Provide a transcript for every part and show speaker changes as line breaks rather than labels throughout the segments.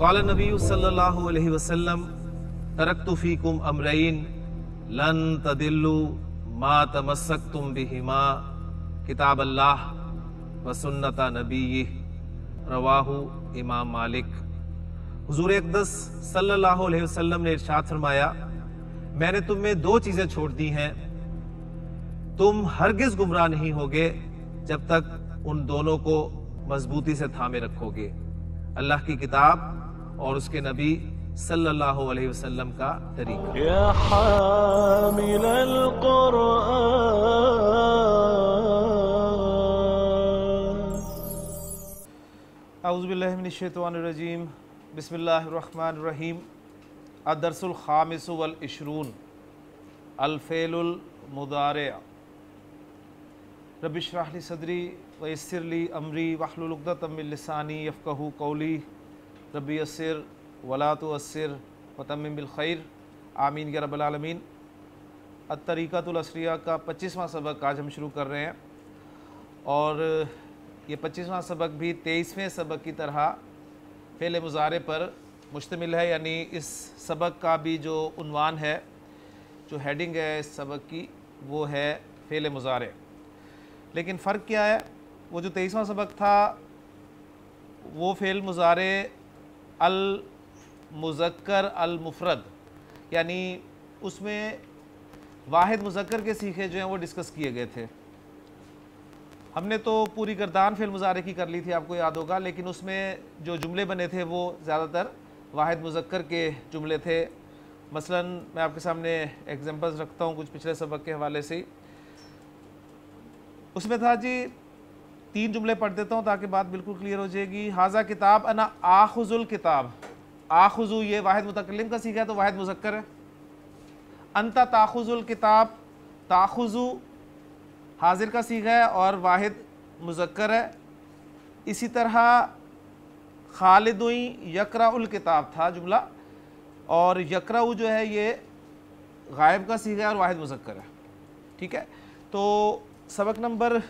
क़ाल नबी सल्लल्लाहु अलैहि वसल्लम तरक्तु फीकुम अमरैन लन तदिल्लु मा तमस्सक्तुम बिहिमा किताब अल्लाह व सुन्नत नबी रवाहु इमाम मालिक। हुजूर अक़दस सल्लल्लाहु अलैहि वसल्लम ने इरशाद फरमाया, मैंने तुम में दो चीजें छोड़ दी हैं, तुम हरगिज गुमराह नहीं होगे जब तक उन दोनों को मजबूती से थामे रखोगे, अल्लाह की किताब और उसके नबी सल्लल्लाहु अलैहि वसल्लम का तरीका। या हामिल अल-कुरआन अऊज़ु बिल्लाहि मिनश शैतानिर रजीम बिस्मिल्लाहिर रहमानिर रहीम। अद-दर्सुल खामिसु वल इशरून अल फ़ेलुल मुदारि। रब्बि इश्रह ली सदरी व यस्सिर ली अमरी वहलुल उक़दतम मिन लिसानी यफ़क़हू क़ौली रब्बि यस्सिर वला तुअस्सिर व तम्मिम बिल खैर आमीन या रब्बल आलमीन। अत-तरीक़तुल असरिया का 25वां सबक आज हम शुरू कर रहे हैं और ये 25वां सबक भी 23वें सबक की तरह फ़ेल मुज़ारे पर मुश्तमिल है, यानी इस सबक का भी जो उन्वान है, जो हेडिंग है इस सबक की, वो है फ़ेल मुज़ारे। लेकिन फ़र्क क्या है, वो जो 23वां सबक था वो फ़ेल मुज़ारे अल मुज़क्कर अल मुफ़रद, यानी उसमें वाहिद मुज़क्कर के सीखे जो हैं वो डिस्कस किए गए थे। हमने तो पूरी गर्दान फ़ेल मुज़ारे की कर ली थी, आपको याद होगा, लेकिन उसमें जो जुमले बने थे वो ज़्यादातर वाहिद मुज़क्कर के जुमले थे। मसलन मैं आपके सामने एग्जांपल्स रखता हूँ कुछ पिछले सबक के हवाले से ही। उसमें था जी, 3 जुमले पढ़ देता हूँ ताकि बात बिल्कुल क्लियर हो जाएगी। हाजा किताब अना आखुजुल किताब। आखुजु ये वाहिद मुतकल्लिम का सीखा है तो वाहिद मुज़क्कर है। अंता ताखुजुल किताब, ताखुजु हाजिर का सीखा है और वाहिद मुज़क्कर है। इसी तरह खालिदुई यकराउल किताब था जुमला, और यकराउ जो है ये गायब का सीखा है और वाहिद मुज़क्कर है। ठीक है, तो सबक नंबर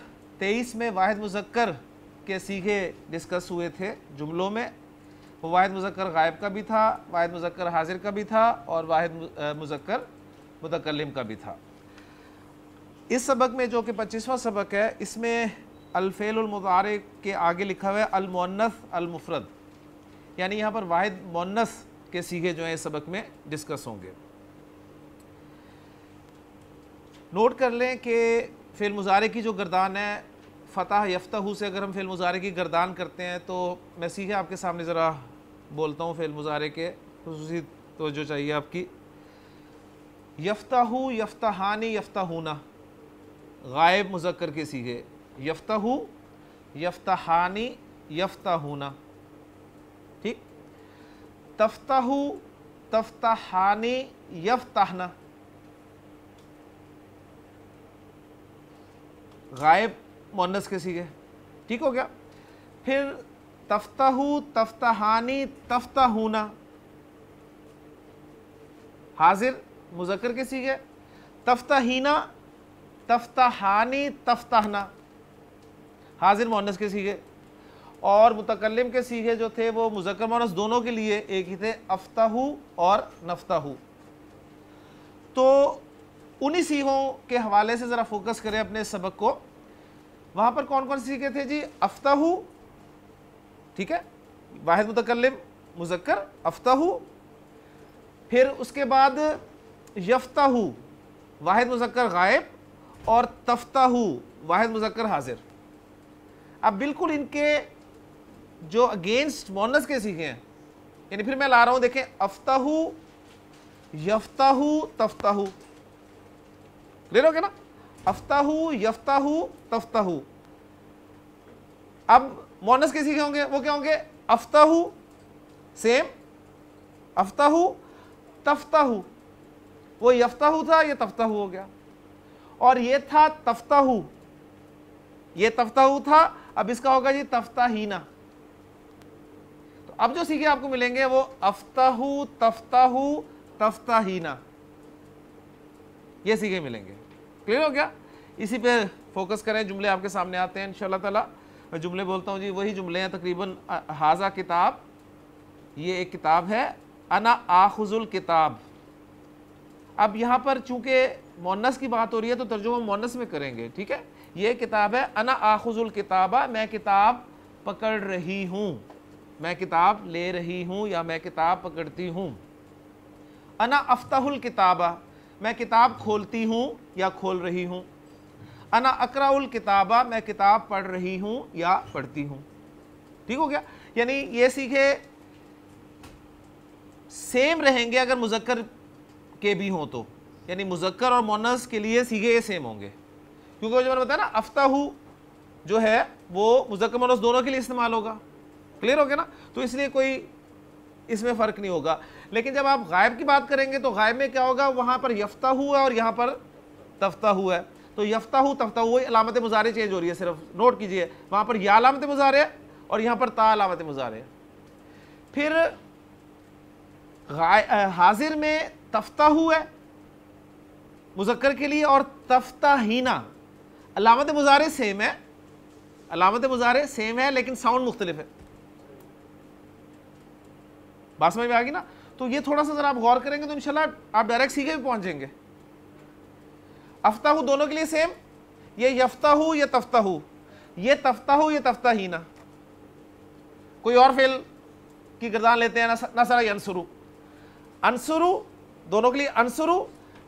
23 में वाहिद मुज़क्कर के सीखे डिस्कस हुए थे जुमलों में। वो वाहिद मुज़क्कर गायब का भी था, वाहिद मुज़क्कर हाजिर का भी था और वाहिद मुज़क्कर मुतकल्लिम का भी था। इस सबक में जो कि 25वां सबक है, इसमें अल फ़ेलुल मुज़ारे के आगे लिखा हुआ है अल मुअन्नस अल मुफ़रद, यानी यहाँ पर वाहिद मुअन्नस के सीखे जो हैं इस सबक में डिस्कस होंगे। नोट कर लें कि फ़ेल मुज़ारे की जो गर्दान है, फ़तह यफ्तहू से अगर हम फ़ेल मुज़ारे की गर्दान करते हैं तो मैं सीखे आपके सामने ज़रा बोलता हूँ। फ़ेल मुज़ारे के खुसूसी तवज्जो चाहिए आपकी। यफ्तहू यफ्तहानी यफ्तहूना गायब मुज़क्कर के सीखे, यफ्तहू यफ्तहानी यफ्तहूना। ठीक, तफ्तहू तफ्तहानी यफ्तहना गायब मुअन्नस के सीखे। ठीक हो गया। फिर तफ्तहू तफ्तहानी तफ्तहूना हाजिर मुज़क्कर के सीखे। तफ्तहीना तफ्तहानी तफ्तहना हाजिर मुअन्नस के सीखे। और मुतकल्लिम के सीखे जो थे वो मुज़क्कर मुअन्नस दोनों के लिए एक ही थे, अफ्तहू और नफ्तहू। तो उन्हीं सीखों के हवाले से ज़रा फोकस करें अपने सबक को। वहाँ पर कौन कौन से सीखे थे जी? अफ्तहू, ठीक है, वाहिद मुतकल्लिम मुज़क्कर अफ्तहू। फिर उसके बाद यफ्तहू वाहिद मुज़क्कर गायब और तफ्तहू वाहिद मुज़क्कर हाजिर। अब बिल्कुल इनके जो अगेंस्ट मुअन्नस के सीखे हैं, यानी फिर मैं ला रहा हूँ, देखें, अफ्तहू यफ्तहू तफ्तहू, क्लियर हो गया ना? अफ्तहू यफ्तहू तफ्तहू। अब मुअन्नस के सीखे होंगे, वो क्या होंगे? अफ्तहू सेम, अफ्तहू तफ्तहू, वो यफ्तहू था, ये तफ्तहू हो गया, और ये था तफ्तहू, ये तफ्तहू था, अब इसका होगा जी तफ्ताहीना। तो अब जो सीखे आपको मिलेंगे वो अफ्तहू तफ्तहू तफ्ताहीना, ये सीखे मिलेंगे। क्लियर हो गया? इसी पे फोकस करें। जुमले आपके सामने आते हैं इंशाअल्लाह ताला। मैं जुमले बोलता हूँ जी, वही जुमले हैं तकरीबन। हाजा किताब ये एक किताब है, अना आखुजुल किताब। अब यहाँ पर चूंकि मोन्नस की बात हो रही है तो तर्जुमा मोन्नस में करेंगे, ठीक है। ये किताब है, अना आखुजुल किताबा, मैं किताब पकड़ रही हूँ, मैं किताब ले रही हूँ या मैं किताब पकड़ती हूँ। अना अफ्ताहुल किताबा, मैं किताब खोलती हूँ या खोल रही हूँ। अना अकराउल किताबा, मैं किताब पढ़ रही हूँ या पढ़ती हूँ। ठीक हो गया। यानी ये सीखे सेम रहेंगे अगर मुज़क्कर के भी हों तो, यानी मुज़क्कर और मोनस के लिए सीखे ये सेम होंगे, क्योंकि जो मैंने बताया ना अफ्ताहू जो है वो मुज़क्कर मोनस दोनों के लिए इस्तेमाल होगा। क्लियर हो गया ना। तो इसलिए कोई इसमें फ़र्क नहीं होगा। लेकिन जब आप गायब की बात करेंगे तो गायब में क्या होगा, वहाँ पर यफ्ताहू है और यहाँ पर तफ्ताहू है। तो यफ्ताहू तफ्ताहू वही अलामत मुज़ारे चेंज हो रही है, सिर्फ नोट कीजिए, वहाँ पर या अलामत मुज़ारे और यहाँ पर ता अलामत मुज़ारे। फिर हाजिर में तफ्ताहू है मुज़क्कर के लिए और तफ्ताहीना, अलामत मुज़ारे सेम है, अलामत मुज़ारे सेम है लेकिन साउंड मुख्तलिफ है। बात समझ में आ गई ना। तो ये थोड़ा सा जरा आप गौर करेंगे तो इंशाल्लाह आप डायरेक्ट सीखे भी पहुंचेंगे। अफ्ताहू दोनों के लिए सेम, ये यफ्ताहू ये तफ्ताहू, ये तफ्ताहू ये तफ्ताहीना। कोई और फेल की गर्दान लेते हैं, नसरा यंसुरु, अंसुरु दोनों के लिए अंसुरु,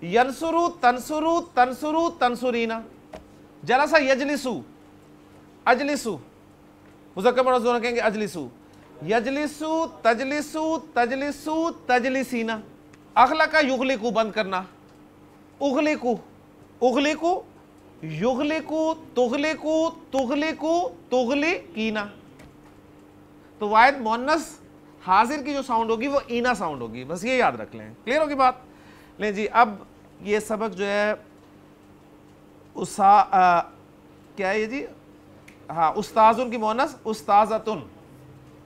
यंसुरु तंसुरु तंसुरु तंसुरीना। जलसा यजलिसु अजलिसु, मुज़क्कर मुअन्नस दोनों कहेंगे अजलिसु, यजलिसु तजलिसु तजलिसु तजलिसीना। अखलका युगलिकु बंद करना, उगलिकु उगलिकु युगलिकु तुगलिकु तुगलिकु तुगलिकीना। तो वाहिद मुअन्नस हाजिर की जो साउंड होगी वो ईना साउंड होगी, बस ये याद रख लें। क्लियर होगी बात। ले जी, अब ये सबक जो है क्या है ये जी, हाँ, उस्ताजुन की मुअन्नस उस्ताजतुन,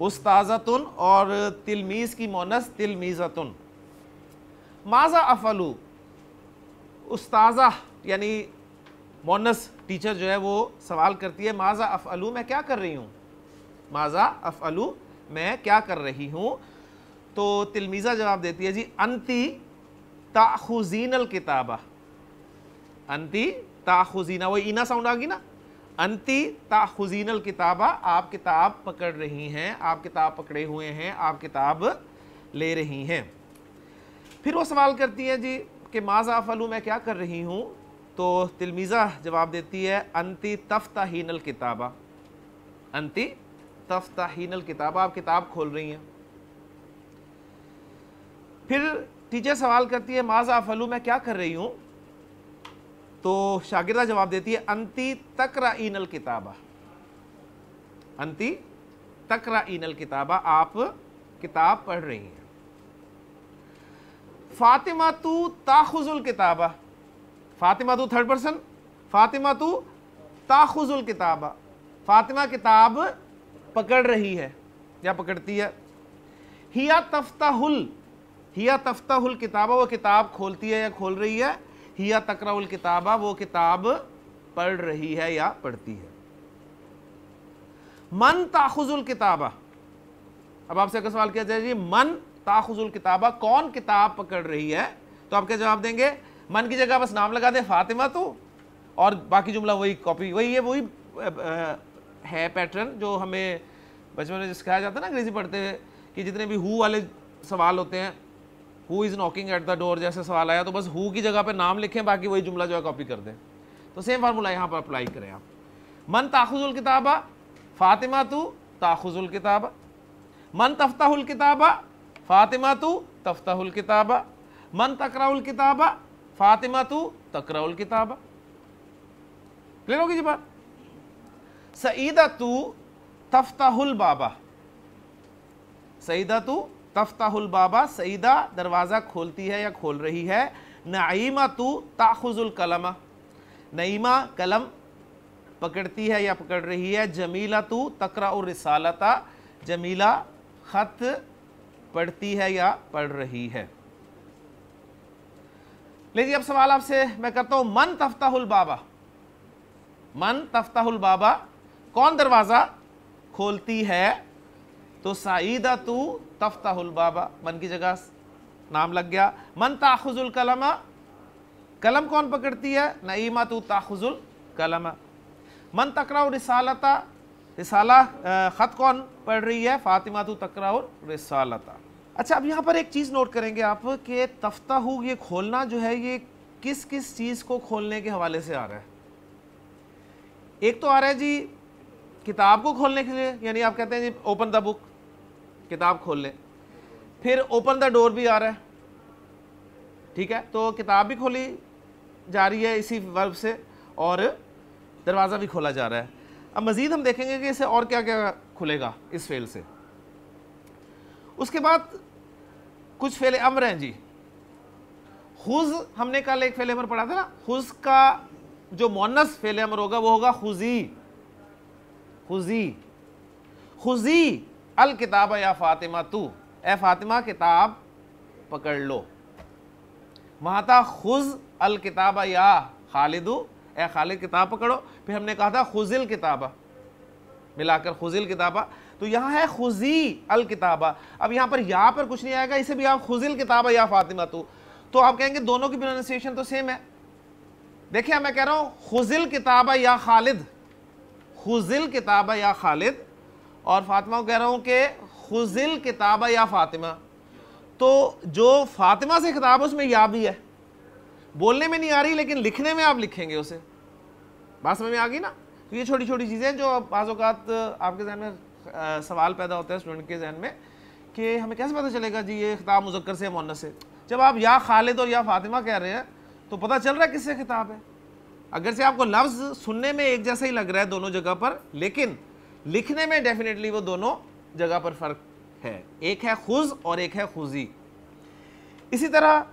उस्ताजतुन, और तिलमीज की मुअन्नस तिलमीजतुन। माजा अफलू, उस्ताजा यानी मुअन्नस टीचर जो है वो सवाल करती है, माजा अफलू, मैं क्या कर रही हूँ, माजा अफलू, मैं क्या कर रही हूँ। तो तिलमीज़ा जवाब देती है जी, अंती ताखुज़ीनल किताबा, अंती ताखुज़ीना, वो ईना साउंड आ गई ना, अंती ताखुज़ीनल किताबा, आप किताब पकड़ रही हैं, आप किताब पकड़े हुए हैं, आप किताब ले रही हैं। फिर वो सवाल करती है जी कि माज़ा अफ़अलू, मैं क्या कर रही हूँ। तो तिलमीज़ा जवाब देती है, अंती तफ्ताहीनल किताबा, अंती तफ्ताहीनल किताबा, आप किताब खोल रही हैं। फिर टीचर सवाल करती है, माज़ा अफ़अलू, मैं क्या कर रही हूँ। तो शागिर्दा जवाब देती है, अंती तक़राईनल किताबा, अंती तक़राईनल किताबा, आप किताब पढ़ रही हैं। फातिमा तू ताखुजुल किताबा, फातिमा तू थर्ड पर्सन, फातिमा तू ताखुजुल किताबा, फातिमा किताब पकड़ रही है या पकड़ती है। हिया तफ्ताहुल, हिया तफ्ताहुल किताबा, वो किताब खोलती है या खोल रही है। हिया तकराउल किताबा, वो किताब पढ़ रही है या पढ़ती है। मन ताखुजुल किताबा, अब आपसे अगर सवाल किया जाए जी मन ताखुजुल किताबा, कौन किताब पकड़ रही है, तो आप क्या जवाब देंगे। मन की जगह बस नाम लगा दे फातिमा तो, और बाकी जुमला वही कॉपी, वही है, वही है पैटर्न जो हमें बचपन में सिखाया जाता है ना अंग्रेजी पढ़ते हुए, कि जितने भी हु वाले सवाल होते हैं, who is knocking at the door जैसे सवाल आया तो बस हु की जगह पे नाम लिखें, बाकी वही जुमला जो है कॉपी कर दें। तो सेम फार्मूला यहाँ पर अप्लाई करें आप। मन ताखुजुल किताबा, फातिमा तू ताखुजुल किताबा, मन तफ्ताहुल किताबा, फातिमा तू तफ्ताहुल किताबा, मन तकराउल किताबा, फातिमा तू तकराउल किताबा। क्लियर होगी जी बात। सईदा तू तफ्ताहुल बाबा, सईदा तू तफ्ताहुल बाबा, सईदा दरवाज़ा खोलती है या खोल रही है। नईमा तू ताखुजुल कलमा, नईमा कलम पकड़ती है या पकड़ रही है। जमीला तू तकराउर रिसालता, जमीला खत पढ़ती है या पढ़ रही है। लीजिए अब सवाल आपसे मैं करता हूं, मन तफ्ताहुल बाबा, मन तफ्ताहुल बाबा, कौन दरवाज़ा खोलती है। तो सईदा तू तफ्ताहुल बाबा, मन की जगह नाम लग गया। मन ताखुजुल कलमा, कलम कौन पकड़ती है? नईमा तू ताखुजुल कलमा। मन तकराउ रिसालता, रिसाला ख़त कौन पढ़ रही है? फातिमा तू तकराउ रिसालता। अच्छा, अब यहाँ पर एक चीज़ नोट करेंगे आप कि तफ्ताहु, ये खोलना जो है ये किस किस चीज़ को खोलने के हवाले से आ रहा है? एक तो आ रहा है जी किताब को खोलने के लिए, यानी आप कहते हैं जी ओपन द बुक, किताब खोल ले। फिर ओपन द डोर भी आ रहा है, ठीक है, तो किताब भी खोली जा रही है इसी वर्ब से और दरवाज़ा भी खोला जा रहा है। अब मज़ीद हम देखेंगे कि इसे और क्या क्या खुलेगा इस फेल से। उसके बाद कुछ फेले अमर हैं जी। खुज़, हमने कल एक फेले अमर पढ़ा था ना, खुज़ का जो मुअन्नस फेले अमर होगा वो होगा खुज़ी, खुज़ी, खुज़ी अल किताब या फातिमा तू, ए फातिमा किताब पकड़ लो। वहाँ था खुज़ अल किताब या खालिदू, ए खालिद किताब पकड़ो। फिर हमने कहा था खुज़िल किताबा, मिलाकर खुज़िल किताबा। तो यहाँ है खुज़ी अल किताबा। अब यहाँ पर या पर कुछ नहीं आएगा, इसे भी आप खुज़िल किताबा या फातिमा तू, तो आप कहेंगे दोनों की प्रोनाउंसिएशन तो सेम है। देखिए मैं कह रहा हूँ खुज़िल किताबा या खालिद, खुज़िल किताबा या खालिद, और फातिमा को कह रहा हूँ कि खुज़िल किताबा या फातिमा। तो जो फातिमा से खिताब उसमें या भी है, बोलने में नहीं आ रही लेकिन लिखने में आप लिखेंगे उसे। बात समझ में आ गई ना? तो ये छोटी छोटी चीज़ें जो बाज़ औक़ात आपके जहन में सवाल पैदा होता है स्टूडेंट के जहन में कि हमें कैसे पता चलेगा जी ये खिताब मुज़क्कर से मुअन्नस से। जब आप या खालिद और या फातिमा कह रहे हैं तो पता चल रहा है किससे खिताब है। अगर से आपको लफ्ज़ सुनने में एक जैसा ही लग रहा है दोनों जगह पर, लेकिन लिखने में डेफिनेटली वो दोनों जगह पर फ़र्क है। एक है खुज़ और एक है खुज़ी। इसी तरह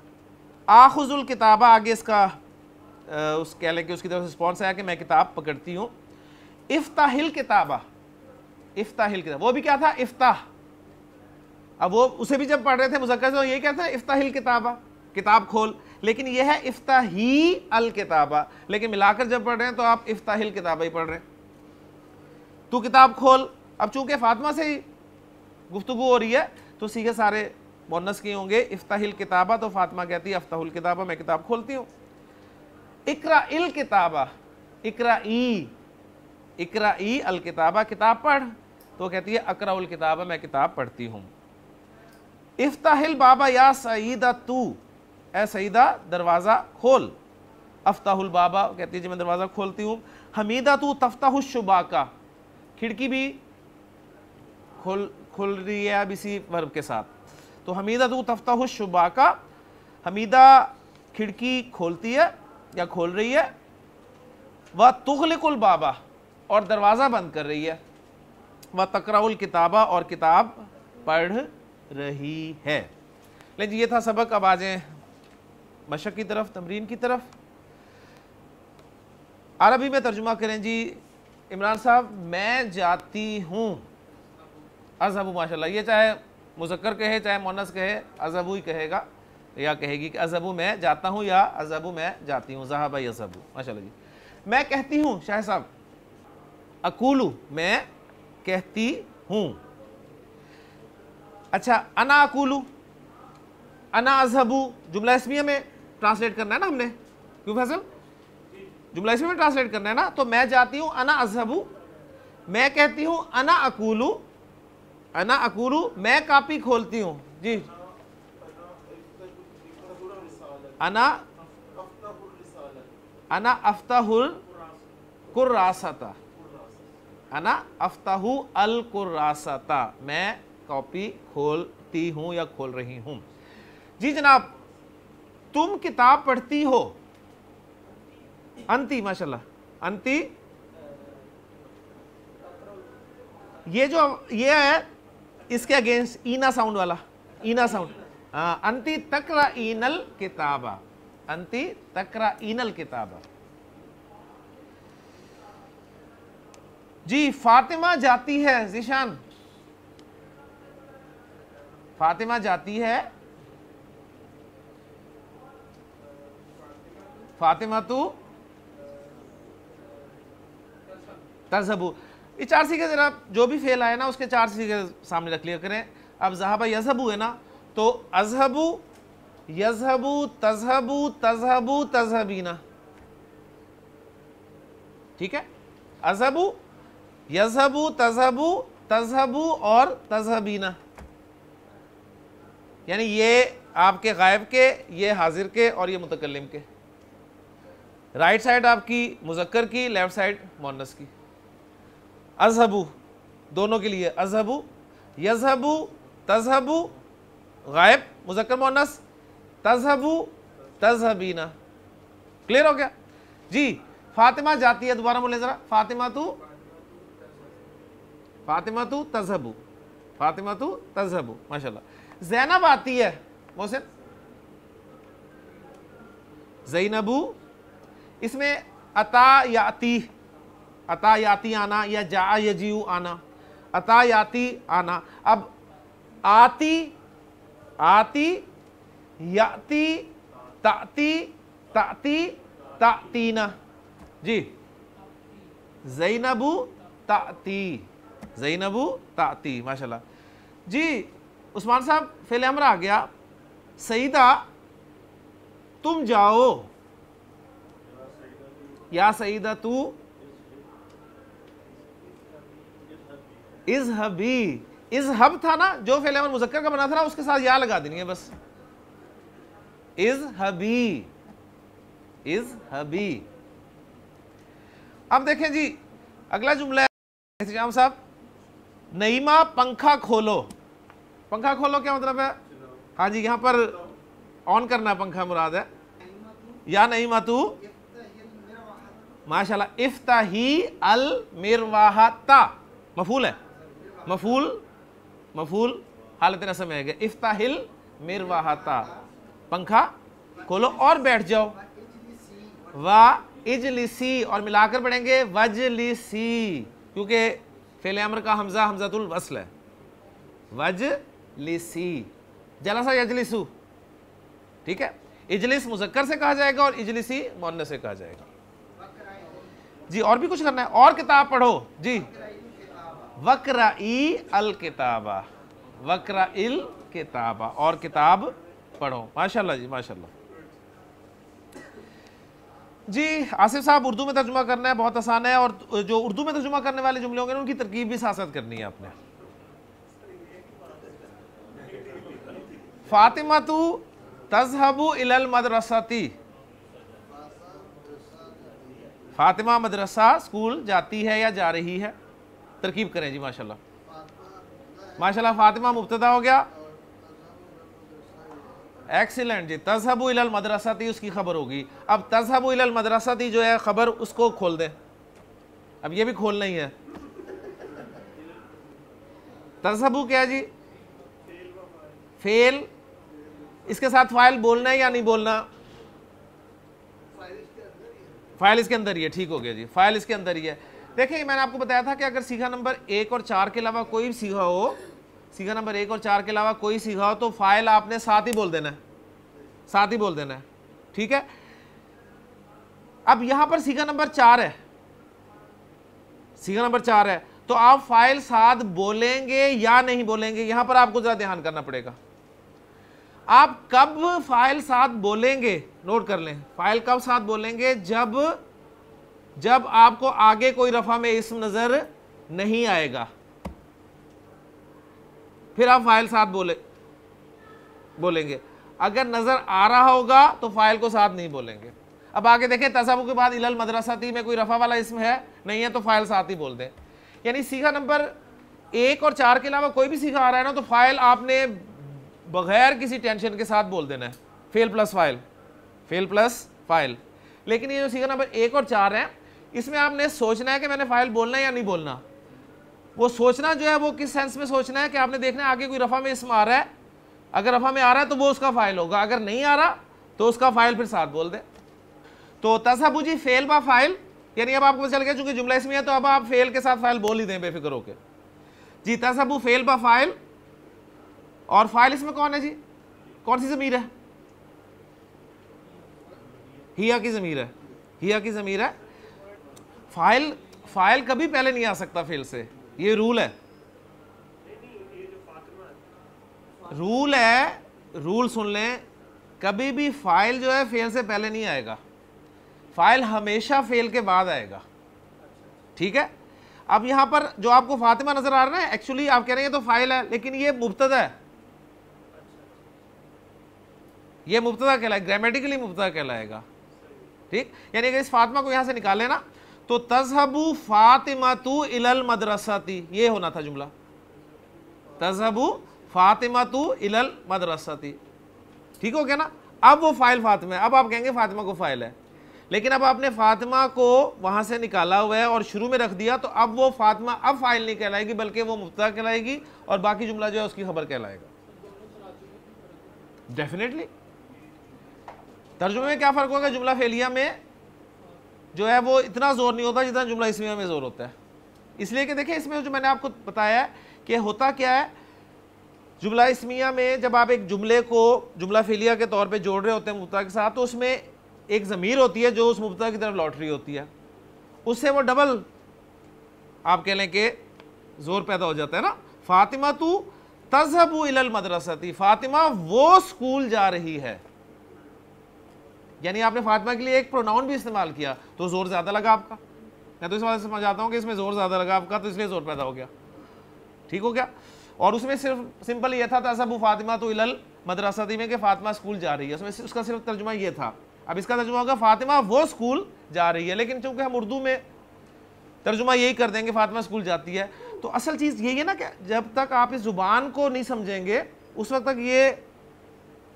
आखुज़ुल किताबा, आगे इसका उस कह लें कि उसकी तरफ से रिस्पॉन्स आया कि मैं किताब पकड़ती हूँ। इफ्ताहिल किताबा, इफ्ताहिल किताब, वो भी क्या था? इफ्ताह। अब वो उसे भी जब पढ़ रहे थे मुज़क्कर से, ये क्या था? इफ्ताहिल किताबा, किताब खोल। लेकिन ये है इफ्ताही अल किताबा, लेकिन मिलाकर जब पढ़ रहे हैं तो आप इफ्ताहिल किताबा ही पढ़ रहे हैं। तू किताब खोल। अब चूंकि फातिमा से ही गुफ्तगू हो रही है तो सीधे सारे मुअन्नस के होंगे। इफ्ताहिल किताबा, तो फातिमा कहती है अफ्ताहुल किताबा, मैं किताब खोलती हूँ। इकरा इल किताबा, इकरा ई अल किताबा, किताब पढ़, तो कहती है अकराउल किताबा, मैं किताब पढ़ती हूँ। इफ्ताहिल बाबा या सईदा तू, ए सईदा दरवाज़ा खोल। अफ्ताहुल बाबा, कहती है जी मैं दरवाज़ा खोलती हूँ। हमीदा तू तफ्ताहुश शुबाका, खिड़की भी खोल रही है अब इसी वर्ब के साथ। तो हमीदा तू तफ्ताहुश शुबाका, हमीदा खिड़की खोलती है या खोल रही है। वह तुगलिकुल बाबा, और दरवाज़ा बंद कर रही है। वह तकराउल किताबा, और किताब पढ़ रही है। लेकिन ये था सबक। अब आ जाएं मशक की तरफ, तमरीन की तरफ। अरबी में तर्जुमा करें जी। इमरान साहब, मैं जाती हूँ अज़हबु, माशाल्लाह, ये चाहे मुज़क्कर कहे चाहे मुअन्नस कहे अज़हबु ही कहेगा या कहेगी कि अज़हबु मैं जाता हूँ या अज़हबु मैं जाती हूँ। ज़हबा यज़हबु, माशाल्लाह जी। मैं कहती हूँ, शाह साहब, अकूलू, मैं कहती हूँ। अच्छा, अना अकूलू, अना अज़हबु, जुमला इस्मिया में ट्रांसलेट करना है ना हमने, क्यों फैसल? जुमला इस्मिया में ट्रांसलेट करना है ना। तो मैं जाती हूँ अना अज़हबु, मैं कहती हूँ अना अकूलू, अना अकूलू, मैं कापी खोलती हूँ जी। अना अफ्ताहुल कुर्रासता, अना अफ्ताहु अल कुर्रासता, मैं कॉपी खोलती हूँ या खोल रही हूँ। जी जनाब, तुम किताब पढ़ती हो। अंती, माशाल्लाह, अंती, ये जो ये है इसके अगेंस्ट ईना साउंड वाला, ईना साउंड। अंती तकरा ईनल किताबा, अंती तकरा ईनल किताबा। जी फातिमा जाती है। जिशान, फातिमा जाती है। फातिमा तू तज़हबु। ये चार सीखे जरा जो भी फेल आए ना उसके चार सीखे सामने रख लिया करें। अब ज़हबा यज़हबू है ना, तो अज़हबू यज़हबू तज़हबू तज़हबू तज़हबीना, ठीक है। अज़हबू यज़हबू तज़हबू तज़हबू और तज़हबीना, यानी ये आपके गायब के, ये हाजिर के और ये मुतकल्लिम के। राइट साइड आपकी मुज़क्कर की, लेफ्ट साइड मुअन्नस की। अज़हबू दोनों के लिए, अज़हबू यज़हबू तज़हबू गायब मुज़क्कर मुअन्नस, तज़हबू तज़हबीना। क्लियर हो गया जी। फातिमा जाती है, दोबारा बोले जरा, फातिमा तू तज़हबू, फातिमा तू तज़हबू, माशाल्लाह। ज़ैनब आती है मोहसिन, ज़ैनबू, इसमें अता याती आना या जा यजीउ आना, अता याती आना। अब आती याती ताती तातीना जी। ज़ैनबू ताती, माशाल्लाह जी। उस्मान साहब फ़ेल अमर आ गया। सईदा तुम जाओ, या सईदा तू इज़हबी, इज़हब था ना जो फ़ेल अमर मुज़क्कर का बना था ना, उसके साथ या लगा देनी है बस, इज़हबी। अब देखें जी अगला जुमला है इस्तिजाम साहब, नईमा पंखा खोलो। पंखा खोलो क्या मतलब है? हाँ जी, यहाँ पर ऑन करना पंखा मुराद है। या नईमा तू, माशाल्लाह, इफ्ताही अल मिरवाहता, मफूल है, मफूल हालत नस्ब में है, इफ्ताहिल मिरवाहता, पंखा खोलो और बैठ जाओ। वा इजलिसी, और मिलाकर पढ़ेंगे वजलिसी, क्योंकि फ़ेल अमर का हमजा हमजातुल वस्ल है। वजलिसी, जलसा यजलिसु, ठीक है। इजलिस मुज़क्कर से कहा जाएगा और इजलिसी मुअन्नस से कहा जाएगा जी। और भी कुछ करना है? और किताब पढ़ो जी। वक़राई अल किताबा, वक़राइल किताबा, और किताब पढ़ो। माशाल्लाह जी, माशाल्लाह जी। आसिफ साहब उर्दू में तर्जुमा करना है, बहुत आसान है, और जो उर्दू में तर्जुमा करने वाले जुमले होंगे उनकी तरकीब भी साथ साथ करनी है आपने। फातिमा तू तज़हबू इलल मदरसती, फातिमा मदरसा स्कूल जाती है या जा रही है, तरकीब करें जी। माशाल्लाह माशाल्लाह। फातिमा मुब्तदा हो गया, एक्सीलेंट जी। तज़हबू इलल मदरसती उसकी खबर होगी। अब तज़हबू इलल मदरसती जो है खबर, उसको खोल दें। अब ये भी खोलना ही है। तज़हबू क्या है जी? फेल, इसके साथ फाइल बोलना है या नहीं बोलना? फाइल इसके अंदर ही है, ठीक हो गया जी, फाइल इसके अंदर ही है। देखिए मैंने आपको बताया था कि अगर सीखा नंबर 1 और 4 के अलावा कोई भी सीखा हो, सीखा नंबर 1 और 4 के अलावा कोई सीखा हो, तो फाइल आपने साथ ही बोल देना है, साथ ही बोल देना है, ठीक है। अब यहां पर सीखा नंबर 4 है, सीखा नंबर 4 है, तो आप फाइल साथ बोलेंगे या नहीं बोलेंगे, यहां पर आपको जरा ध्यान करना पड़ेगा। आप कब फाइल साथ बोलेंगे, नोट कर लें, फाइल कब साथ बोलेंगे? जब आपको आगे कोई रफा में इस्म नजर नहीं आएगा, फिर आप फाइल साथ बोलेंगे। अगर नजर आ रहा होगा तो फाइल को साथ नहीं बोलेंगे। अब आगे देखें, तज़हबू के बाद इलल मदरसती में कोई रफा वाला इस्म है नहीं है, तो फाइल साथ ही बोल दें। यानी सीखा नंबर 1 और 4 के अलावा कोई भी सीखा आ रहा है ना, तो फाइल आपने बगैर किसी टेंशन के साथ बोल देना है, fail plus file, fail plus file. लेकिन ये जो सीखा नंबर 1 और 4 है, इसमें आपने सोचना है कि मैंने फाइल बोलना है या नहीं बोलना। वो सोचना जो है वो किस सेंस में सोचना है कि आपने देखना है आगे कोई रफा में इस्म आ रहा है, अगर रफा में आ रहा है तो वो उसका फाइल होगा, अगर नहीं आ रहा तो उसका फाइल फिर साथ बोल दे। तो तज़हबू जी फेल बा फाइल, यानी अब आपको चल गया चूंकि जुमला इसमें है तो अब आप फेल के साथ फाइल बोल ही दें बेफिक्र होके जी। तज़हबू फेल बा फाइल, और फाइल इसमें कौन है जी? कौन सी ज़मीर है? हिया की ज़मीर है, हिया की ज़मीर है। फाइल कभी पहले नहीं आ सकता फेल से, ये रूल है। रूल है, रूल सुन लें, कभी भी फाइल जो है फेल से पहले नहीं आएगा, फाइल हमेशा फेल के बाद आएगा। ठीक है, अब यहां पर जो आपको फातिमा नजर आ रहा है, एक्चुअली आप कह रहे हैं ये तो फाइल है, लेकिन ये मुब्तदा है, ये मुब्तदा कहलाएगा, ग्रामेटिकली मुब्तदा कहलाएगा। ठीक, यानी अगर इस फातिमा को यहां से निकाले ना तो तज़हबू फातिमातु इलल मदरसाती, ये होना था जुमला, तज़हबू फातिमातु इलल मदरसाती। ठीक हो गया ना। अब वो फाइल फातिमा है, अब आप कहेंगे फातिमा को फाइल है, लेकिन अब आपने फातिमा को वहां से निकाला हुआ है और शुरू में रख दिया, तो अब वो फातिमा अब फाइल नहीं कहलाएगी, बल्कि वो मुब्तदा कहलाएगी और बाकी जुमला जो है उसकी खबर कहलाएगा। डेफिनेटली तर्जुमे में क्या फ़र्क होगा, जुमला फेलिया में जो है वो इतना ज़ोर नहीं होता जितना जुमला इस्मिया में ज़ोर होता है। इसलिए कि देखिए इसमें जो मैंने आपको बताया है कि होता क्या है, जुमला इस्मिया में जब आप एक जुमले को जुमला फेलिया के तौर पे जोड़ रहे होते हैं मुब्तदा के साथ, तो उसमें एक ज़मीर होती है जो उस मुब्तदा की तरफ लौट रही होती है, उससे वो डबल आप कह लें कि ज़ोर पैदा हो जाता है ना। फातिमा तू तज़हबू इलल मदरसती, फातिमा वो स्कूल जा रही है, यानी आपने फातिमा के लिए एक प्रोनाउन भी इस्तेमाल किया तो जोर ज्यादा लगा आपका। मैं तो इस बात से समझाता हूँ कि इसमें जोर ज्यादा लगा आपका, तो इसलिए जोर पैदा हो गया। ठीक हो गया। और उसमें सिर्फ सिंपल ये था तज़हबू फातिमा तो इलल मदरसाती में कि फातिमा स्कूल जा रही है, उसमें उसका सिर्फ तर्जुमा ये था। अब इसका तर्जुमा होगा फातिमा वो स्कूल जा रही है, लेकिन चूंकि हम उर्दू में तर्जुमा यही कर देंगे फातिमा स्कूल जाती है, तो असल चीज़ यही है ना कि जब तक आप इस जुबान को नहीं समझेंगे उस वक्त तक ये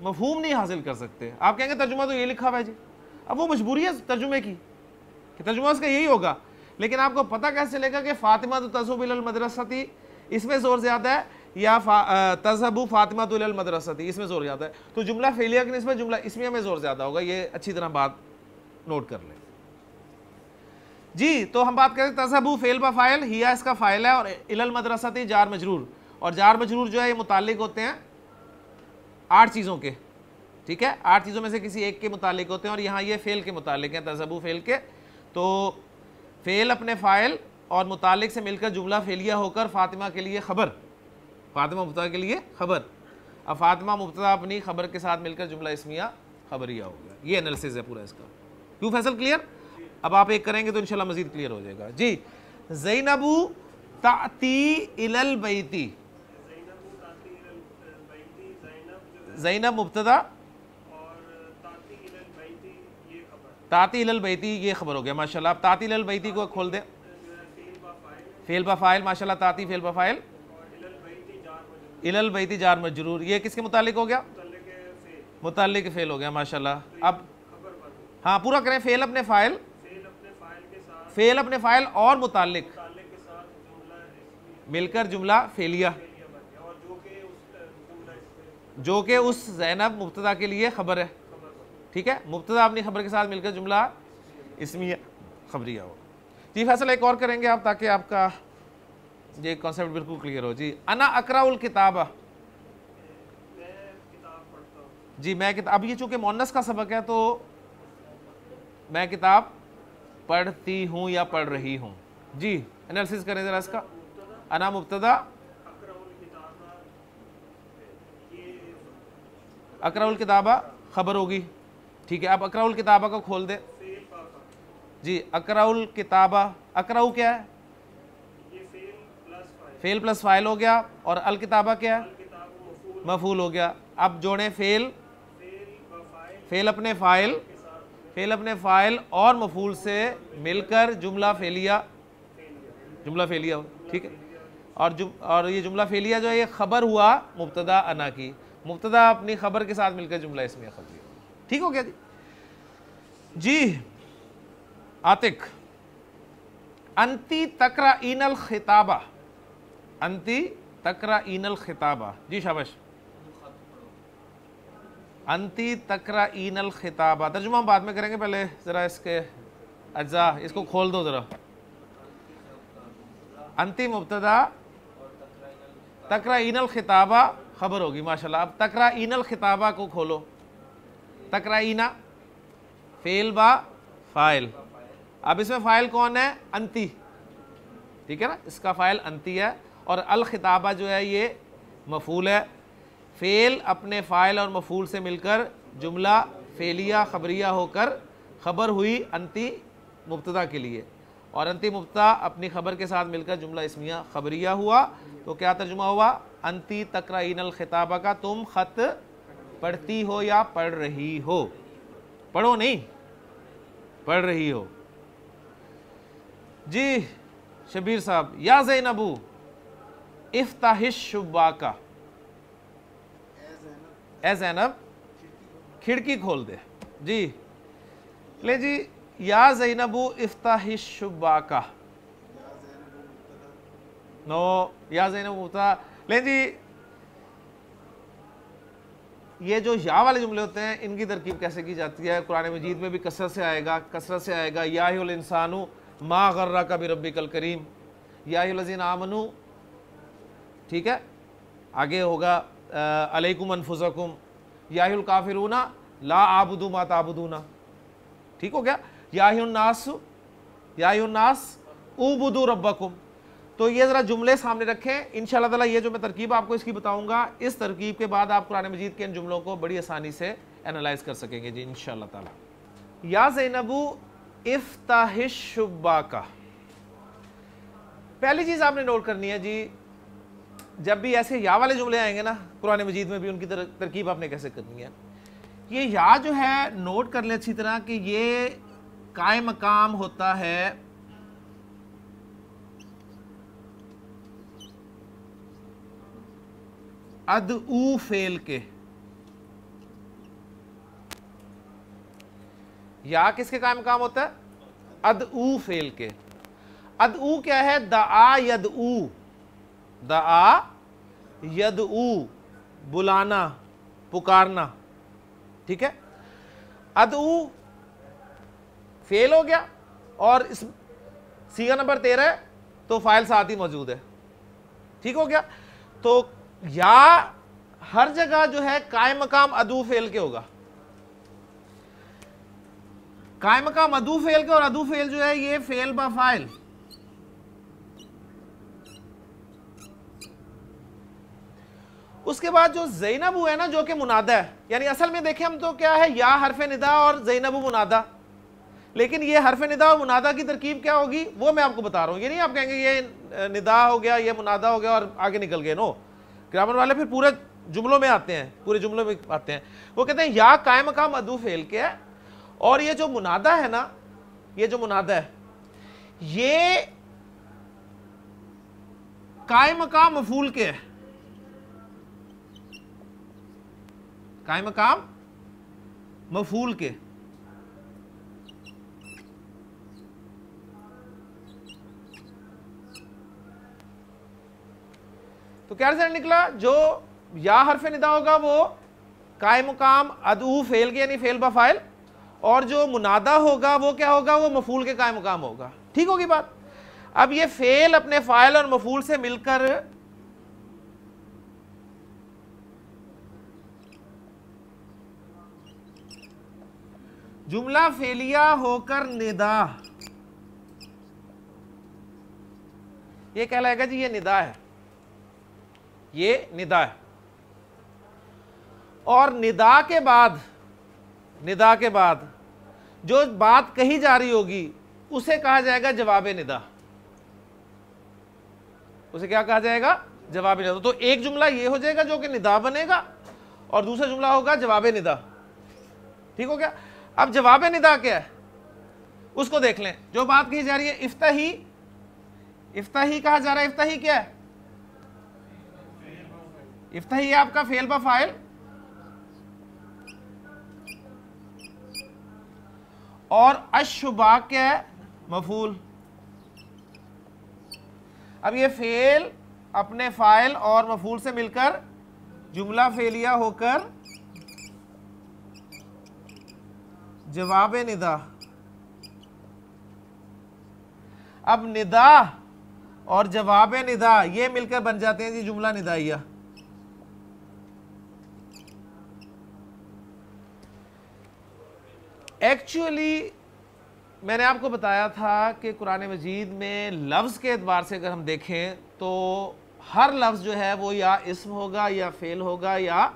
मफहूम नहीं हासिल कर सकते। आप कहेंगे तर्जुमा तो ये लिखा हुआ है जी, अब वो मजबूरी है तर्जुमे की कि तर्जुमा उसका यही होगा, लेकिन आपको पता कैसे चलेगा कि फातिमा तो तज़हबू इलल मदरसती इसमें ज़ोर ज़्यादा है या तज़हबू फातिमा तो इलल मदरसती इसमें ज़ोर ज़्यादा है, तो जुमला फेलिया की निस्बत जुमला इस्मिया में ज़ोर ज़्यादा होगा। ये अच्छी तरह बात नोट कर लें जी। तो हम बात करें तज़हबू फेल बा फ़ाइल, हिया इसका फ़ाइल है और इलल मदरसती जार मजरूर, और जार मजरूर जो है ये मुताल्लिक होते हैं 8 चीज़ों के। ठीक है, 8 चीज़ों में से किसी एक के मुतालिक होते हैं, और यहाँ ये फ़ेल के मुतालिक हैं, तज़हबू फ़ेल के। तो फ़ेल अपने फ़ाइल और मुतालिक से मिलकर जुमला फेलिया होकर फातिमा के लिए ख़बर, फातिमा मुब्तदा के लिए ख़बर। अब फातिमा मुब्तदा अपनी ख़बर के साथ मिलकर जुमला इस्मिया ख़बरिया हो गया। ये एनालिसिस है पूरा इसका। क्यों फैसल क्लियर? अब आप एक करेंगे तो इंशाल्लाह मज़ीद क्लियर हो जाएगा जी। ज़ैनबू ताती इलल बैती, ज़ैनब मुब्तदा और ताती इलल बैती ये खबर हो गया माशाल्लाह। आप ताती इलल बैती को खोल दें, फेल बा फ़ाइल माशाल्लाह, ताती फेल बा फ़ाइल, इलल बैती जार मजरूर, ये किसके मुतालिक हो गया? मुतालिक फेल हो गया माशाल्लाह। अब हाँ पूरा करें, फेल अपने फ़ाइल, फेल अपने फ़ाइल और मुतालिक मिलकर जुमला फेलिया, जो कि उस ज़ैनब मुब्तदा के लिए ख़बर है। ठीक है, मुब्तदा अपनी खबर के साथ मिलकर जुमला इस्मिया खबरिया हो जी। फैसला एक और करेंगे आप ताकि आपका ये कॉन्सेप्ट बिल्कुल क्लियर हो जी। अना अक़राउल किताबा, जी मैं किताब, अब ये चूँकि मुअन्नस का सबक है तो मैं किताब पढ़ती हूँ या पढ़ रही हूँ जी। एनालिसिस करें ज़रा इसका। अना मुब्तदा, अक़राउल किताबा खबर होगी। ठीक है, अब अक़राउल किताबा को खोल दे जी। अक़राउल किताबा, अक़राउ क्या है? फेल प्लस फ़ाइल हो गया, और अल किताबा क्या है? मफूल हो गया। अब जोड़ें फेल, फेल अपने फ़ाइल, फेल अपने फ़ाइल और मफूल से मिलकर जुमला फेलिया, जुमला फेलिया हो। ठीक है, और ये जुमला फेलिया जो है ये खबर हुआ मुब्तदा अना की, मुब्तदा अपनी खबर के साथ मिलकर जुमला इसमें खबरिया। ठीक हो गया जी। आतिक, अंती तकरा इनल खिताबा, अंती तकरा इनल खिताबा जी शाबाश। अंती तकरा इनल खिताबा तर्जुमा हम बाद में करेंगे, पहले ज़रा इसके अज्जा इसको खोल दो ज़रा। अंती मुब्तदा, तकरा इनल खिताबा खबर होगी माशाल्लाह। अब तकरा इनल खिताबा को खोलो। तकरा इना फेल बा फ़ाइल, अब इसमें फ़ाइल कौन है? अंती। ठीक है ना, इसका फ़ाइल अंती है, और अल खिताबा जो है ये मफूल है। फ़ेल अपने फ़ाइल और मफ़ूल से मिलकर जुमला फ़ेलिया ख़बरिया होकर ख़बर हुई अंती मुब्तदा के लिए, और अंती मुब्तदा अपनी ख़बर के साथ मिलकर जुमला इस्मिया ख़बरिया हुआ। तो क्या तर्जुमा हुआ? अंती तक़राइनल ख़िताबा का तुम ख़त पढ़ती हो या पढ़ रही हो, पढ़ो नहीं, पढ़ रही हो। जी शबीर साहब, या ज़ैनबू इफ्ताहिश शुब्बाका, ए ज़ैनब खिड़की खोल दे। जी ले जी, या ज़ैनबू इफ्ताहिश शुब्बाका, नो, या ज़ैनबू मुब्तदा। ले जी, ये जो या वाले जुमले होते हैं इनकी तरकीब कैसे की जाती है? कुरान मजीद में भी कसरत से आएगा, कसरत से आएगा। या अय्युहल इंसानु मा गर्रका बिरब्बिकल करीम, या अय्युहल्लज़ीना आमनू, ठीक है। आगे होगा अलैकुम अनफुसकुम, या अय्युहल काफिरूना ला आबुदु मा ताबुदूना, ठीक हो गया। या अय्युहन नास उबुदु रब्बकुम। तो ये ज़रा जुमले सामने रखें। इंशाअल्लाह ताला ये जो मैं तरकीब आपको इसकी बताऊंगा, इस तरकीब के बाद आप कुरान मजीद के इन जुमलों को बड़ी आसानी से एनालाइज कर सकेंगे जी इंशाअल्लाह ताला। या ज़ैनबू इफ्ताहिश शुब्बाका, पहली चीज़ आपने नोट करनी है जी, जब भी ऐसे या वाले जुमले आएंगे ना कुरान मजीद में भी, उनकी तरकीब आपने कैसे करनी है। ये या जो है नोट कर ले अच्छी तरह कि ये कायम मकाम होता है अदऊ फेल के। या किसके कायम मकाम होता है? अदऊ फेल के। अदऊ क्या है? दआ यदऊ, दआ यदऊ, बुलाना, पुकारना, ठीक है। अदऊ फेल हो गया और इस सीगा नंबर 13 है तो फाइल साथ ही मौजूद है, ठीक हो गया। तो या हर जगह जो है कायम मकाम अदू फेल के होगा, कायम मकाम अदू फेल के। और अदू फेल जो है ये फेल बा फाइल, उसके बाद जो ज़ैनबू है ना जो कि मुनादा है, यानी असल में देखें हम तो क्या है, या हरफ निदा और ज़ैनबू मुनादा, लेकिन ये हरफ निदा और मुनादा की तरकीब क्या होगी वो मैं आपको बता रहा हूं। ये नहीं आप कहेंगे ये निदा हो गया, ये मुनादा हो गया और आगे निकल गए। नो, ग्रामर वाले फिर पूरे जुमलों में आते हैं, पूरे जुमलों में आते हैं। वो कहते हैं या कायम मकाम अदू फेल के है, और ये जो मुनादा है ना, ये जो मुनादा है ये कायम मकाम मफूल के है, कायम मकाम मफूल के। तो क्या रिजल्ट निकला? जो या हरफ निदा होगा वो कायम मकाम अदू फेल के यानी फेल बा फाइल, और जो मुनादा होगा वो क्या होगा? वो मफूल के कायम मकाम होगा, ठीक होगी बात। अब ये फेल अपने फाइल और मफूल से मिलकर जुमला फेलिया होकर निदा, ये कहलाएगा जी ये निदा है, ये निदा है। और निदा के बाद, निदा के बाद जो बात कही जा रही होगी उसे कहा जाएगा जवाब निदा, उसे क्या कहा जाएगा? जवाब निदा। तो एक जुमला ये हो जाएगा जो कि निदा बनेगा, और दूसरा जुमला होगा जवाब निदा, ठीक हो गया। अब जवाब निदा क्या है उसको देख लें। जो बात कही जा रही है इफ्ताही, इफ्ताही कहा जा रहा है। इफ्ताही क्या है? इफ्ताही है आपका फेल बा फाइल, और अशुबा क्या है? मफूल। अब ये फेल अपने फाइल और मफूल से मिलकर जुमला फेलिया होकर जवाब निदा। अब निदा और जवाब निदा ये मिलकर बन जाते हैं जी जुमला निदाइया। एक्चुअली मैंने आपको बताया था कि कुरान मजीद में लफ्ज़ के एतबार से अगर हम देखें तो हर लफ्ज़ जो है वो या इस्म होगा या फेल होगा या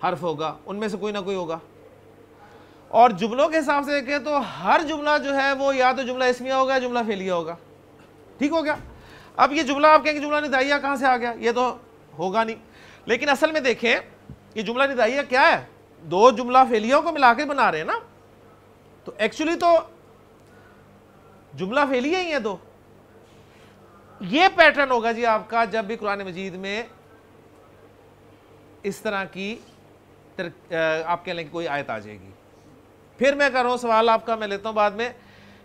हर्फ होगा, उनमें से कोई ना कोई होगा। और जुमलों के हिसाब से देखें तो हर जुमला जो है वो या तो जुमला इस्मिया होगा या जुमला फेलिया होगा। ठीक हो गया। अब ये जुमला आप कहेंगे जुमला निदाइया कहाँ से आ गया, ये तो होगा नहीं। लेकिन असल में देखें ये जुमला निदाइया क्या है, दो जुमला फेलियों को मिलाकर बना रहे हैं ना, तो एक्चुअली तो जुमला फेलिया ही है दो। ये पैटर्न होगा जी आपका जब भी कुरान मजीद में इस तरह की आप कह लें कोई आयत आ जाएगी। फिर मैं कर रहा हूं सवाल आपका, मैं लेता हूं बाद में।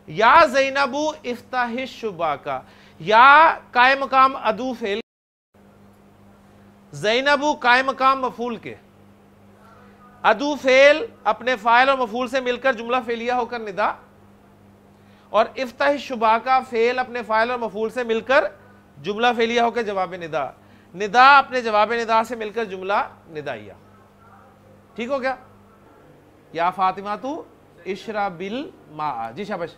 या ज़ैनबू इफ्ताहिश शुबा का, या कायम मकाम अदू फेल, ज़ैनबू कायम मकाम मफूल के, अदू फेल अपने फाइल और मफूल से मिलकर जुमला फेलिया होकर निदा, और इफ्ताहिश शुबा का फेल अपने फाइल और मफूल से मिलकर जुमला फेलिया होकर जवाब निदा, निदा अपने जवाब निदा से मिलकर जुमला निदाइया। ठीक हो गया। या फातिमा तू इशरा बिल मा, जी शाबाश।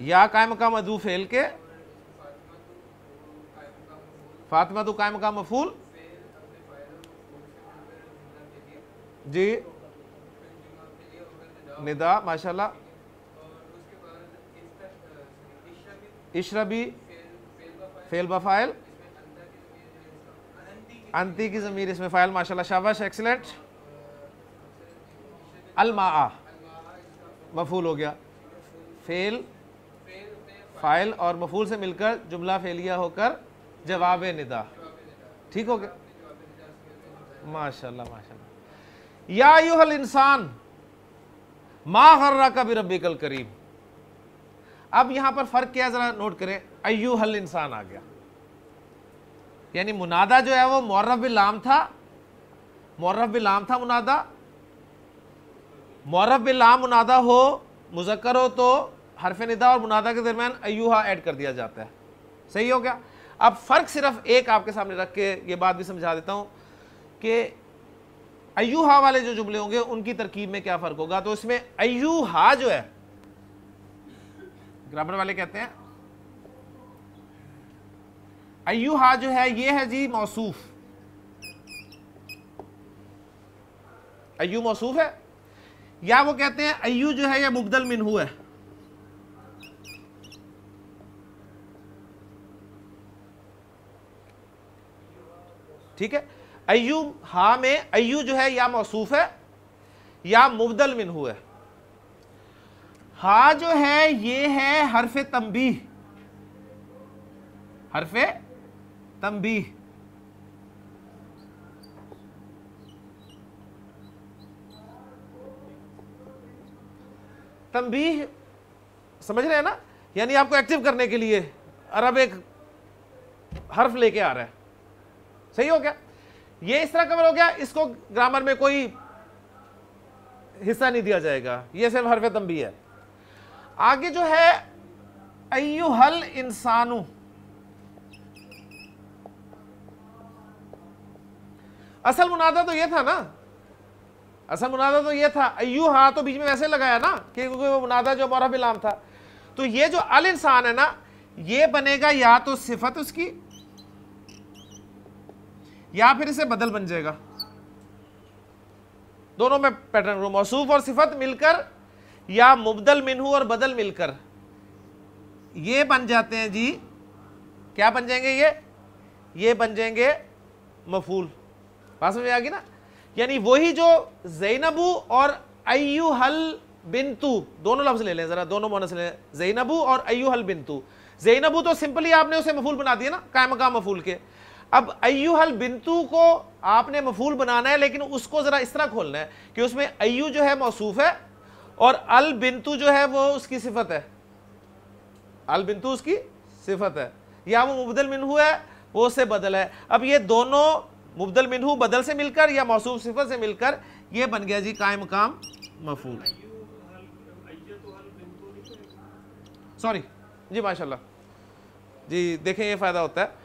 या कायम मकाम अदू फेल के, फातिमा तू कायम मकाम मफूल, जी निदा, माशाल्लाह। इशरबी फेल बफाइल, अंती की ज़मीर इसमें फ़ाइल, माशाल्लाह शाबाश, एक्सीलेंट। अलमा मफूल हो गया, फेल फ़ाइल और मफूल से मिलकर जुमला फेलिया होकर जवाब निदा। ठीक हो गया, माशाल्लाह माशाल्लाह। या अय्युहल इंसान मा गर्रका बिरब्बिकल करीम। अब यहां पर फर्क क्या है जरा नोट करें। अय्युहल इंसान आ गया, यानी मुनादा जो है वो मुअर्रफ बिल लाम था, मुअर्रफ बिल लाम था मुनादा। मुअर्रफ बिल लाम मुनादा हो, मुज़क्कर हो तो हरफ निदा और मुनादा के दरमियान अय्युहा ऐड कर दिया जाता है। सही हो गया। अब फर्क सिर्फ एक आपके सामने रख के ये बात भी समझा देता हूं कि अय्युहा वाले जो जुमले होंगे उनकी तरकीब में क्या फर्क होगा। तो इसमें अय्युहा जो है, ग्रामर वाले कहते हैं अय्युहा जो है ये है जी मौसूफ, अय्यू मौसूफ है, या वो कहते हैं अय्यू जो है ये मुबदल मिन्हू है। ठीक है, अय्यू हा में अय्यू जो है या मौसूफ है या मुबदल मिन्हू है। हा जो है ये है हरफे तंबीह, हरफे तंबीह। तंबीह समझ रहे हैं ना, यानी आपको एक्टिव करने के लिए अरब एक हर्फ लेके आ रहा है। सही हो गया, ये इस तरह कवर हो गया, इसको ग्रामर में कोई हिस्सा नहीं दिया जाएगा, ये सिर्फ हरफ तंबीह है। आगे जो है अय्युहल इंसानु, असल मुनादा तो ये था ना, असल मुनादा तो ये था। अय्युहा तो बीच में वैसे लगाया ना क्योंकि वो मुनादा जो मुअर्रफ बिल लाम था। तो ये जो अल इंसान है ना, ये बनेगा या तो सिफत उसकी या फिर इसे बदल बन जाएगा। दोनों में पैटर्न, मौसूफ और सिफत मिलकर या मुबदल मिन्हू और बदल मिलकर ये बन जाते हैं जी, क्या बन जाएंगे ये बन जाएंगे मफूल। बात समझ आ गई ना। यानी वही जो ज़ैनबू और अय्युहल बिन्तु, दोनों लफ्ज ले लें जरा, दोनों मोनस ले लें, ज़ैनबू और अय्युहल बिन्तु। ज़ैनबू तो सिंपली आपने उसे मफूल बना दिया ना, कायम मकाम मफूल के। अब अय्युहल बिन्तु को आपने मफूल बनाना है, लेकिन उसको जरा इस तरह खोलना है कि उसमें अय्यू जो है मौसूफ है और अल बिन्तु जो है वो उसकी सिफत है, अल बिन्तु उसकी सिफत है, या वो मुबदल मिन्हू है वो उससे बदल है। अब ये दोनों मुबदल मिन्हू बदल से मिलकर या मौसूफ सिफत से मिलकर ये बन गया जी कायम मकाम मफूल। सॉरी जी, माशाल्लाह जी, देखें ये फायदा होता है।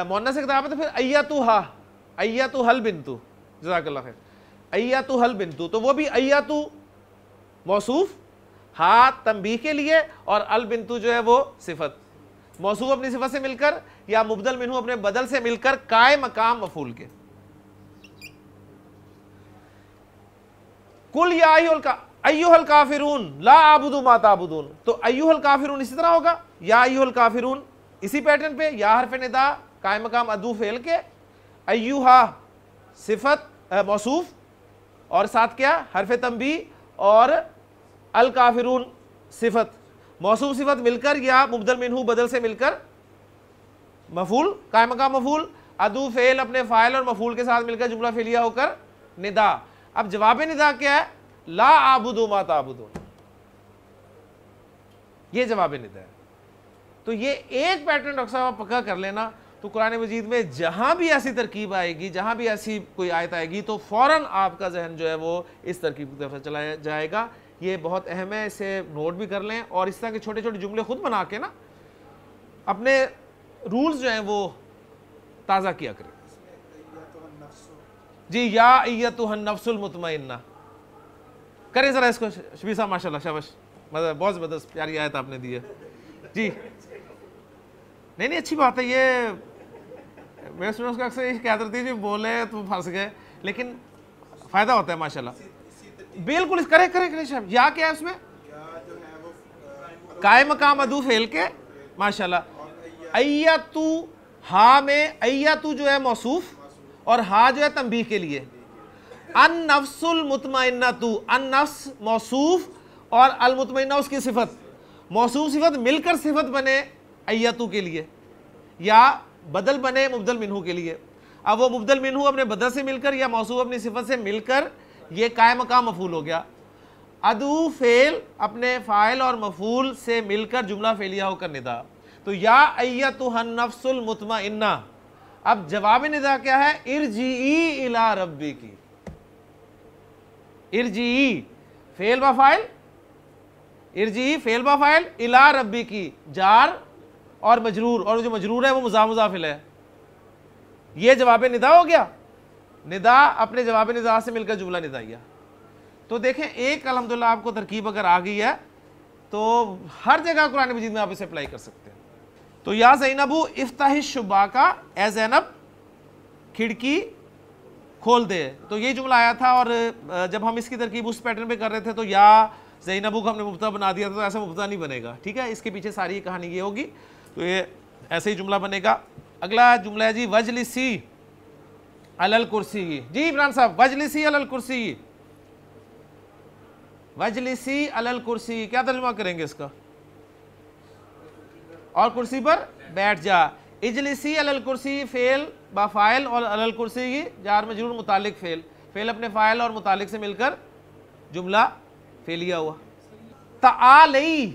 मुअन्नस किताब है तो फिर अय्यातु हल बिन्तु, जज़ाकल्लाह खैर, अय्यातु हल बिन्तु, तो वो भी अय्यातु मौसूफ हा तंबीह के लिए और अल बिंतु जो है वो सिफत, मौसूफ अपनी सिफत से मिलकर या मुबदल मिन्हु अपने बदल से मिलकर काय मकाम मफूल के। कुल या अय्युहल काफिरून ला आबुदु मा ताबुदून, तो अय्युहल काफिरून इसी तरह होगा, या अय्युहल काफिरून इसी पैटर्न पे, या हरफ निदा काय मकाम अदू फेल के, अय्युहा सिफत मौसूफ और साथ क्या हरफ तंबी और अल काफिरून सिफत, मौसूफ सिफत मिलकर या मुबदल मिन्हु बदल से मिलकर मफूल काय मकाम मफूल, अदू फेल अपने फाइल और मफूल के साथ मिलकर जुमला फेलिया होकर निदा। अब जवाब निदा क्या है, ला आबुदु मा ताबुदून, ये जवाब निदा है। तो ये एक पैटर्न डॉक्टर साहब पक्का कर लेना, तो कुरान मजीद में जहां भी ऐसी तरकीब आएगी, जहां भी ऐसी कोई आयत आएगी, तो फौरन आपका जहन जो है वो इस तरकीब की तरफ चलाया जाएगा। ये बहुत अहम है, इसे नोट भी कर लें और इस तरह के छोटे छोटे जुमले खुद बना के ना अपने रूल्स जो हैं वो ताज़ा किया करें। जी, या अय्यतुहन नफ्सुल मुतमइन्ना करें ज़रा इसको शबीर साहब, माशाल्लाह शाबाश, मतलब बहुत ज़बरदस्त प्यारी आयत आपने दी है जी। नहीं अच्छी बात है, ये मेरे स्टूडेंट्स को अक्सर ये कह देती है जी बोले तो फंस गए, लेकिन फ़ायदा होता है माशाल्लाह। बिल्कुल करें साहब, या क्या है उसमें काय मकाम अदू फेल के माशाल्लाह, अय्यतु हा में अय्यतु जो है मौसूफ और हा जो है तंबीह के लिए, अन नफ्सुल मुतमइन्नतु, अन नफ्स मौसूफ और अल मुतमइन्ना उसकी सिफत, मौसूफ सिफत मिलकर सिफत बने अय्यतु के लिए या बदल बने मुबदल मिन्हु के लिए। अब वो मुबदल मिन्हु अपने बदल से मिलकर या मौसूफ अपनी सिफत से मिलकर ये काय मकाम मफूल हो गया। अदू फेल अपने फाइल और मफूल से मिलकर जुमला फेलिया होकर निदा, तो या अय्यतुहन नफ्सुल मुतमइन्ना। अब जवाब निदा क्या है, इरजीई इला रब्बी की, इरजीई फेल व फाइल, इरजीई फेल व फाइल, इला रब्बी की जार और मजरूर, और जो मजरूर है वो मुजाफिल है, ये जवाब निदा हो गया। निदा अपने जवाब निदा से मिलकर जुमला निदाइया। तो देखें एक अल्हम्दुलिल्लाह आपको तरकीब अगर आ गई है तो हर जगह कुरान मजीद में आप इसे अप्लाई कर सकते हैं। तो या ज़ैनबू इफ्ताहिश शुबा का, ए ज़ैनब खिड़की खोल दे, तो ये जुमला आया था। और जब हम इसकी तरकीब उस पैटर्न पे कर रहे थे तो या ज़ैनबू को हमने मुब्तदा बना दिया था, तो ऐसा मुब्तदा नहीं बनेगा, ठीक है। इसके पीछे सारी कहानी ये होगी, तो ये ऐसे ही जुमला बनेगा। अगला जुमला है जी वजलिसी अलल कुर्सी। जी इमरान साहब, वजलिसी अलल कुर्सी, वजलिसी अलल कुर्सी क्या तर्जुमा करेंगे इसका, और कुर्सी पर बैठ जा। इजलिसी अलल कुर्सी फेल बाफ़ाइल और अलल कुर्सी जार मजरूर मुतालिक फेल, फेल अपने फ़ाइल और मुतालिक से मिलकर जुमला फेलिया हुआ। तालई,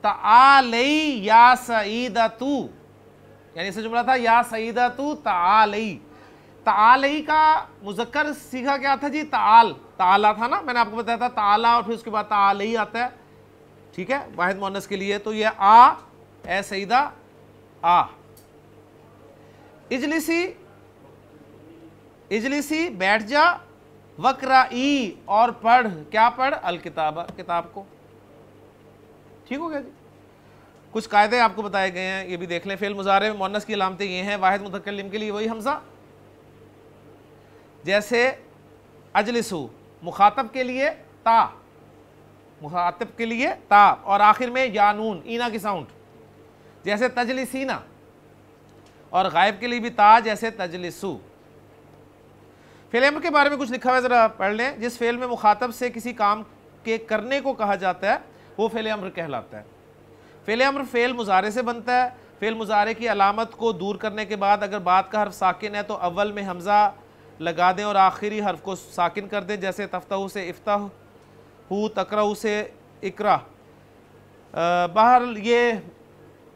तालई या सईदतु, यानी इसे जुमला था या सईदतु तालई। तालई का मुज़क्कर सीखा क्या था जी, ताल, ताला था ना, मैंने आपको बताया था ताला और फिर उसके बाद तालई आता है, ठीक है, वाहिद मुअन्नस के लिए। तो ये आ, ए सईदा आ। इजलिसी, इजलिसी बैठ जा, वक्राई और पढ़, क्या पढ़, अल किताबा किताब को, ठीक हो गया जी। कुछ कायदे आपको बताए गए हैं, ये भी देख लें। फेल मुजारे में मुअन्नस की अलामतें ये हैं, वाहिद मुतकल्लिम के लिए वही हमजा, जैसे अजलिसु मुखातब के लिए ता, मुखातब के लिए ता, और आखिर में यानून ईना की साउंड, जैसे तजलिसीना, और गायब के लिए भी ता, जैसे तजलिसु। फेल अम्र के बारे में कुछ लिखा हुआ है, ज़रा पढ़ लें। जिस फेल में मुखातब से किसी काम के करने को कहा जाता है वो फेल अम्र कहलाता है। फेल अम्र फेल मुजारे से बनता है। फेल मुजारे की अलामत को दूर करने के बाद अगर बात का हर्फ साकिन है तो अव्वल में हमज़ा लगा दें और आखिरी हर्फ को साकिन कर दें, जैसे तफ्ताहू से इफ्ताह हु, तकराहू से इकरा। बहरहाल ये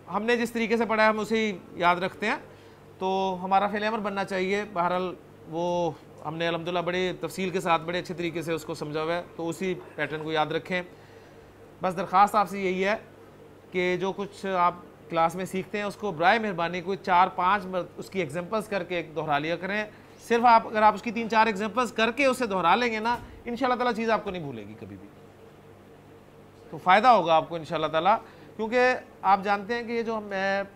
हमने जिस तरीके से पढ़ा है हम उसे याद रखते हैं, तो हमारा फेल अम्र बनना चाहिए। बहरहाल वो हमने अल्हम्दुलिल्लाह बड़े तफसील के साथ बड़े अच्छे तरीके से उसको समझा हुआ है, तो उसी पैटर्न को याद रखें। बस दरख्वास्त आपसे यही है कि जो कुछ आप क्लास में सीखते हैं उसको बराए मेहरबानी कोई 4-5 उसकी एग्जांपल्स करके दोहरा लिया करें। सिर्फ आप अगर आप उसकी 3-4 एग्जांपल्स करके उसे दोहरा लेंगे ना, इंशाल्लाह ताला चीज़ आपको नहीं भूलेगी कभी भी। तो तो फ़ायदा होगा आपको इंशाअल्लाह ताला, क्योंकि आप जानते हैं कि ये जो मैं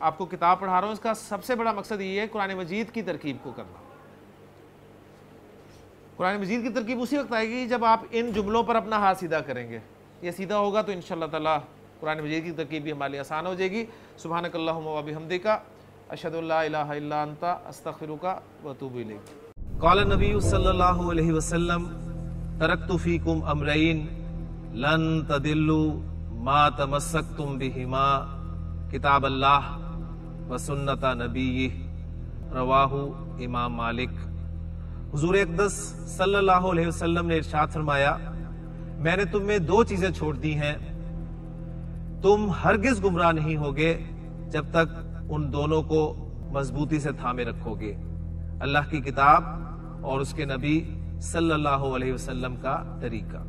आपको किताब पढ़ा रहा हूँ इसका सबसे बड़ा मकसद ये है कुरान मजीद की तरकीब को करना। कुरान मजीद की तरकीब उसी वक्त आएगी जब आप इन जुमलों पर अपना हाथ सीधा करेंगे। ये सीधा होगा तो इंशाअल्लाह ताला कुरान मजीद की तरकीब भी हमारे लिए आसान हो जाएगी। सुब्हानकल्लाहुम्मा व बिहम्दिका अशहदु अल्ला इलाहा इल्ला अंता अस्तगफिरुका व अतूबु इलैक। क़ाल नबी सल्लल्लाहु अलैहि वसल्लम तरक्तु फ़ीकुम अमरैन लन तदिल्लु मा तमस्सक्तुम बिहिमा किताब अल्लाह व सुन्नत नबी रवाहु इमाम मालिक। हुजूर अक़दस सल्लल्लाहु अलैहि वसल्लम ने इरशाद फरमाया, मैंने तुम में दो चीजें छोड़ दी हैं, तुम हरगिज गुमराह नहीं होगे जब तक उन दोनों को मजबूती से थामे रखोगे, अल्लाह की किताब और उसके नबी सल्लल्लाहु अलैहि वसल्लम का तरीका।